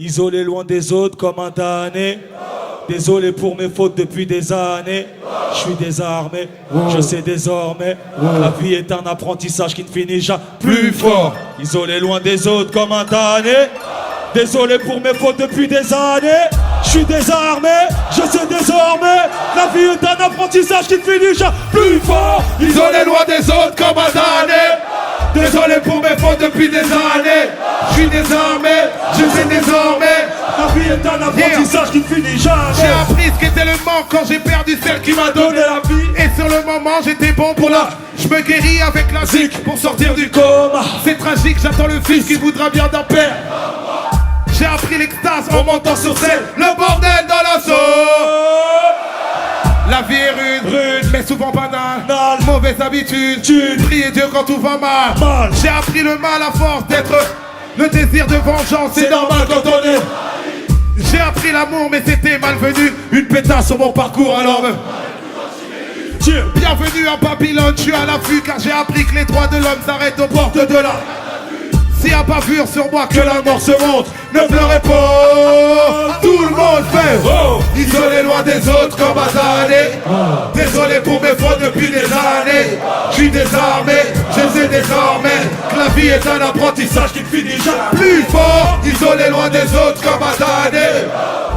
Isolé loin des autres comme un damné. Désolé pour mes fautes depuis des années. Je suis désarmé, je sais désormais. La vie est un apprentissage qui ne finit jamais. Plus fort. Isolé loin des autres comme un damné. Désolé pour mes fautes depuis des années. Je suis désarmé, je sais désormais. La vie est un apprentissage qui ne finit jamais. Plus fort. Isolé loin des autres comme un damné. Désolé pour mes fautes depuis des années. Je suis désarmé, je sais désormais. La vie est un apprentissage qui ne finit J'ai jamais. appris ce qu'était le manque quand j'ai perdu celle qui m'a donné la vie. Et sur le moment j'étais bon pour la. Je me guéris avec la zik pour sortir du coma. C'est tragique, j'attends le fils qui voudra bien d'un père. J'ai appris l'extase en montant sur scène. Le bordel dans la zone. La vie est rude, mais souvent banale. Mauvaise habitude, prier Dieu quand tout va mal. J'ai appris le mal à force d'être. Le désir de vengeance, c'est normal quand on est. J'ai appris l'amour, mais c'était malvenu. Une pétasse sur mon parcours, alors bienvenue à Babylone, je suis à l'affût car j'ai appris que les droits de l'homme s'arrêtent aux portes de la. S'il y a bavure sur moi, que la mort se montre. Ne pleurez pas, tout le monde fait isolé loin des autres comme un damné. Désolé pour mes fautes depuis des années. Je suis désarmé, je sais désormais que la vie est un apprentissage qui ne finit jamais. Plus fort, isolé loin des autres comme un damné.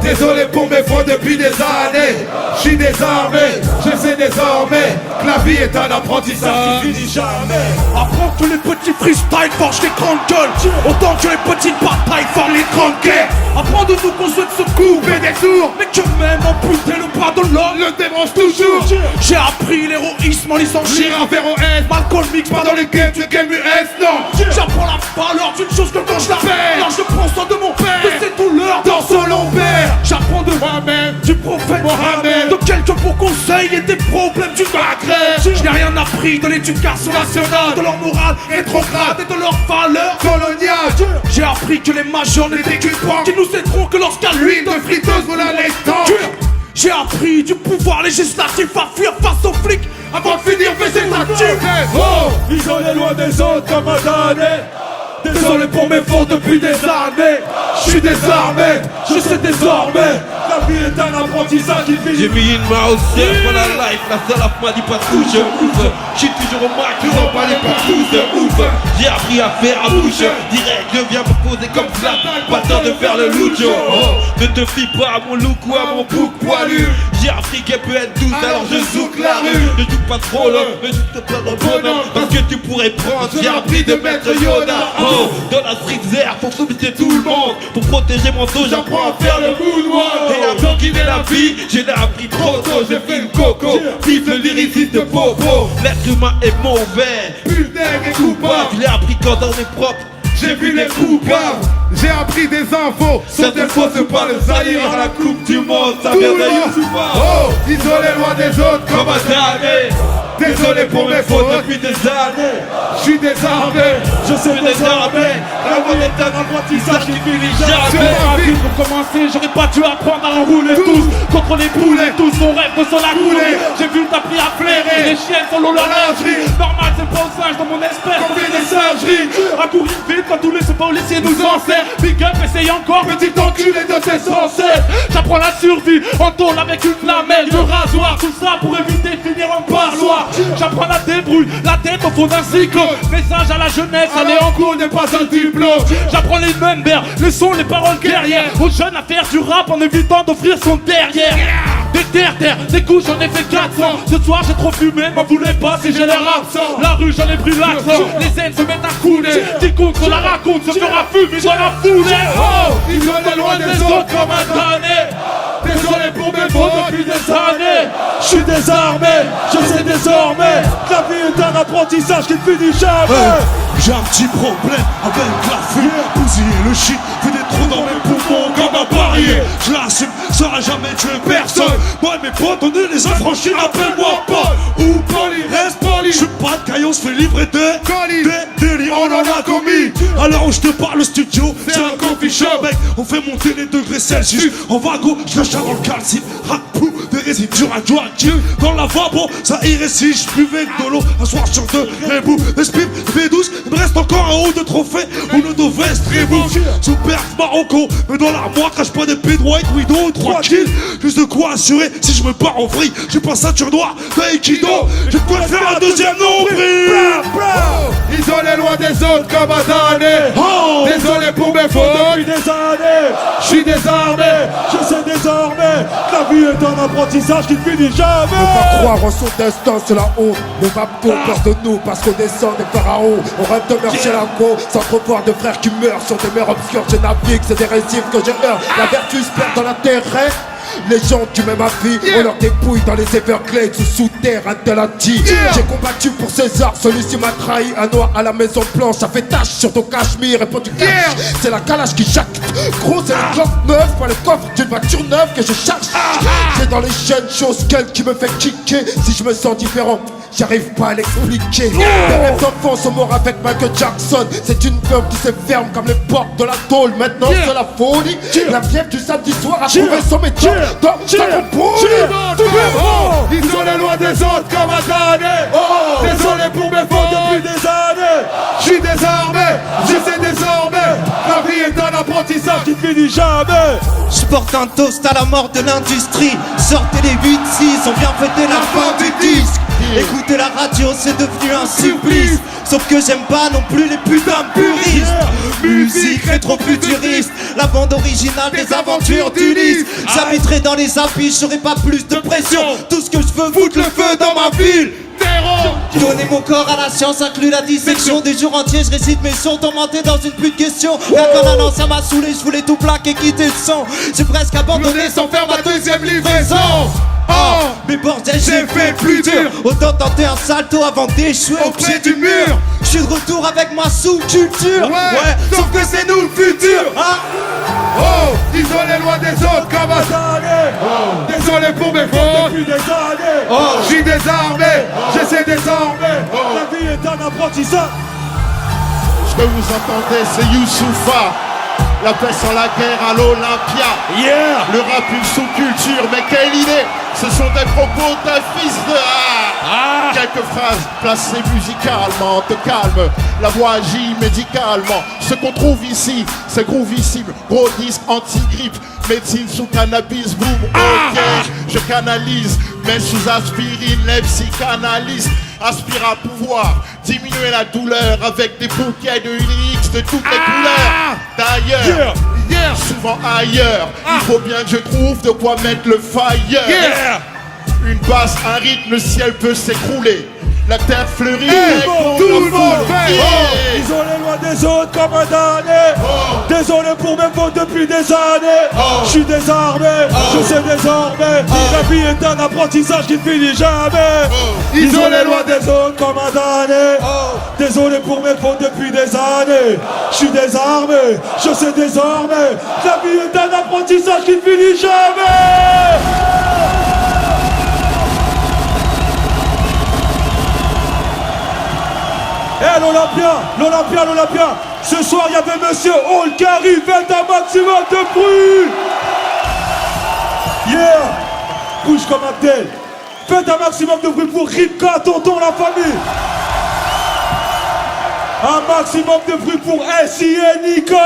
Désolé pour mes fautes depuis des années. Je suis désarmé, je sais désormais que la vie est un apprentissage qui finit jamais. Apprends que les petits freestyle forgent les grandes gueules. Autant que les petites batailles forment les grandes guerres. Apprends de nous qu'on souhaite se couper des sourds, mais que même amputer le bras de l'homme Le débranche toujours. J'ai appris l'héroïsme en lisant J'irai vers OS, Malcolm X, pas dans le game, tu game US, non. J'apprends la valeur d'une chose que quand je la fais, alors je prends soin de mon père, de ses douleurs Dans son long père, J'apprends de moi-même, du prophète Mohamed, de quelques bons conseils et des problèmes du Maghreb. Je n'ai rien appris de l'éducation nationale, de leur morale rétrograde et de leurs valeurs colonial. J'ai appris que les majors n'étaient qu'une banque qui nous aideront que lorsqu'à L'huile de friteuse vous la laisse tendre. J'ai appris du pouvoir législatif à fuir face aux flics avant de finir végétatif. Isolé loin des autres comme un damné. Désolé pour mes fautes depuis des années. Je suis désarmé, je sais désormais. La vie est un apprentissage qui finit. J'ai mis une main au ciel pour la life, la seule m'a dit pas tout, je ouvre. J'suis toujours au max, ils en parlaient pas tous de ouf. J'ai appris à faire à bouche, direct je viens me poser comme ça. Pas le temps de faire le lucho. Ne te fie pas à mon look ou à mon bouc poilu. J'ai appris qu'elle peut être douce, alors je zouk la rue. Ne joue pas trop l'homme, ne joue pas le bonhomme, parce que tu pourrais prendre. J'ai appris de mettre Yoda. Dans la street vert, pour soumettre tout le monde. Pour protéger mon dos, j'apprends à faire le moonwalk. Et avant qu'il ait la vie, je l'ai appris trop tôt. J'ai fait une coco, vive le lyriciste de Bobo. L'être humain est mauvais, Putain et coupable. je l'ai appris quand on est propre. J'ai vu les coupables. J'ai appris des infos. Sur des fausses pas le salir à la coupe du monde. Ça vient d'ailleurs souvent. Isolé loin des autres comme un damné. Désolé pour mes fautes depuis des années. Je suis désarmé, Je sais désormais. La vie est un apprentissage qui finit jamais. Pour commencer, j'aurais pas dû apprendre à enrouler tous contre les poulets, tous nos rêves sont la coulée. J'ai vu t'appris à flairer, les chiennes sont l'eau la lingerie. Normal, c'est pas au singe dans mon espèce, on fait des singeries. À courir vite quand tous les policiers nous enseignent. Big up, essaye encore, petit enculé de tes ancêtres. J'apprends la survie en tôle avec une lamelle de rasoir. Tout ça pour éviter de finir en parloir. J'apprends la débrouille, la tête au fond d'un cycle. Message à la jeunesse, aller en cours n'est pas un diplôme. J'apprends les numbers, les sons, les paroles guerrières. Aux jeunes à faire du rap en évitant d'offrir son derrière. Des terres, des couches, j'en ai fait 400. Ce soir j'ai trop fumé, m'en voulez pas si j'ai l'air absent. La rue, j'en ai pris l'accent. Les ailes se mettent à couler. Quiconque se la raconte se fera fumer dans la foulée. isolé loin des autres comme un damné. Désolé pour mes fautes depuis des années. Je suis désarmé, je sais désormais. La vie est un apprentissage qui ne finit jamais. J'ai un petit problème avec la fille. Bousiller le shit, fait des trous dans mes poumons comme un barrier. Je l'assume, ça n'a jamais tué personne. Moi et mes potes, on est les affranchis, appelle-moi Paul ou Poli, reste poli. Je suis pas de caillon, se fait livrer des délits, on en a commis. Alors où je te parle, le studio, c'est un coffee shop, mec. On fait monter les degrés Celsius. En vago, je lâche avant le calcine. Rap pou, des résidus radioactifs dans le lavabo, ça irait si je buvais de l'eau. Un soir sur deux, rebou, esprit V12, il me reste encore un haut de trophée. Ou le de veste, rebou, super Marocco. Mais dans l'armoire, crache pas des pieds de White Widow, 3 kills. Juste de quoi assurer si je me pars en vrille. J'ai pas ceinture noire d'Aikido, j'ai de quoi faire un deuxième nombril. Isolé loin des autres comme un damné. Désolé pour mes fautes. Depuis des années, Je suis désarmé. je sais désormais que la vie est un apprentissage qui ne finit jamais. Pas croire en son destin, c'est la honte. Nos papos peur de nous parce qu'on descend des pharaons. On rêve de marcher la go sans trop voir de frères qui meurent sur des mers obscures. Je navigue, c'est des récifs que j'ai heurts. La vertu se perd dans la terre. Les gens qui m'aiment ma vie, on leur dépouille dans les Everglades sous terre, un tel a dit. J'ai combattu pour César, celui-ci m'a trahi. Un noir à la maison blanche, ça fait tache sur ton cachemire et pour du cash. C'est la calage qui jacte. Gros, c'est le coffre neuf, pas le coffre d'une voiture neuve que je cherche. C'est dans les chaînes choses qu'elle qui me fait kicker. Si je me sens différent, j'arrive pas à l'expliquer. Les rêves d'enfants sont morts avec Michael Jackson. C'est une veuve qui se ferme comme les portes de la tôle. Maintenant c'est la folie. La fièvre du samedi soir a trouvé son métier dans sa compoule. Isolé loin des autres comme un damné. Désolé pour mes fautes depuis des années. Je suis désarmé, je sais désormais. La vie est un apprentissage qui ne finit jamais. Je porte un toast à la mort de l'industrie. Sortez les 8-6, on vient fêter la fin du disque. Écouter la radio c'est devenu un supplice. Sauf que j'aime pas non plus les putains de puristes. Musique rétro-futuriste, la bande originale des aventures d'Ulysse. J'habiterai dans les affiches, j'aurai pas plus de pression. Tout ce que je veux, foutre le feu dans ma ville. Donner mon corps à la science inclut la dissection. Des jours entiers je récite mes sons tourmentés dans une pluie de questions. Rien qu'en allant ça m'a saoulé, je voulais tout plaquer, quitter le sang. J'ai presque abandonné sans faire ma deuxième livraison. Mais bordel j'ai fait plus dur. Autant tenter un salto avant d'échouer au pied du mur. Je suis de retour avec ma sous-culture. Ouais, sauf que c'est nous le futur. Isolé loin des autres comme un damné. Désolé pour mes fautes Depuis des années, Je suis désarmé, je sais désormais. la vie est un apprentissage. Ce que vous entendez, c'est Youssoupha. La paix sans la guerre à l'Olympia. Le rap, une sous-culture, mais quelle idée! Ce sont des propos d'un fils de Quelques phrases placées musicalement te calme. La voix agit médicalement. Ce qu'on trouve ici, c'est groovissime. Gros disque anti-grippe. Médecine sous cannabis, boom, ok. Je canalise, mais sous aspirine, les psychanalystes aspirent à pouvoir diminuer la douleur avec des bouquets de lyrics de toutes les couleurs. D'ailleurs, souvent ailleurs, il faut bien que je trouve de quoi mettre le fire. Une basse, un rythme, le ciel peut s'écrouler. La terre fleurit, tout le monde fait. Isolé loin des autres comme un damné. Désolé pour mes fautes depuis des années. Je suis désarmé, je sais désormais. La vie est un apprentissage qui ne finit jamais. Isolé loin des autres comme un damné. Désolé pour mes fautes depuis des années. Je suis désarmé, je sais désormais. La vie est un apprentissage qui ne finit jamais. Eh l'Olympia, ce soir il y avait Monsieur Hall qui arrive, faites un maximum de bruit. Bouge comme Abdel. Faites un maximum de bruit pour Ripka, tonton, la famille. Un maximum de bruit pour SINICA.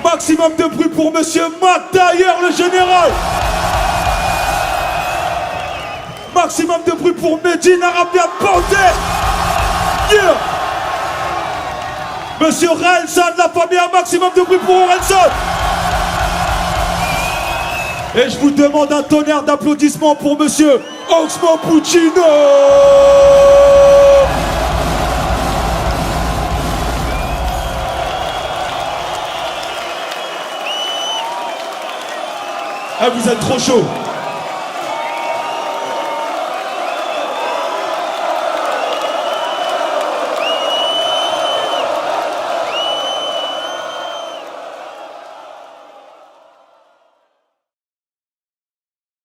Maximum de bruit pour Monsieur Mac Taylor, le général. Maximum de bruit pour Medine Arabia Bandé. Monsieur Relson, la famille, un maximum de bruit pour Relson. Et je vous demande un tonnerre d'applaudissements pour Monsieur Oxmo Puccino. Ah, vous êtes trop chaud.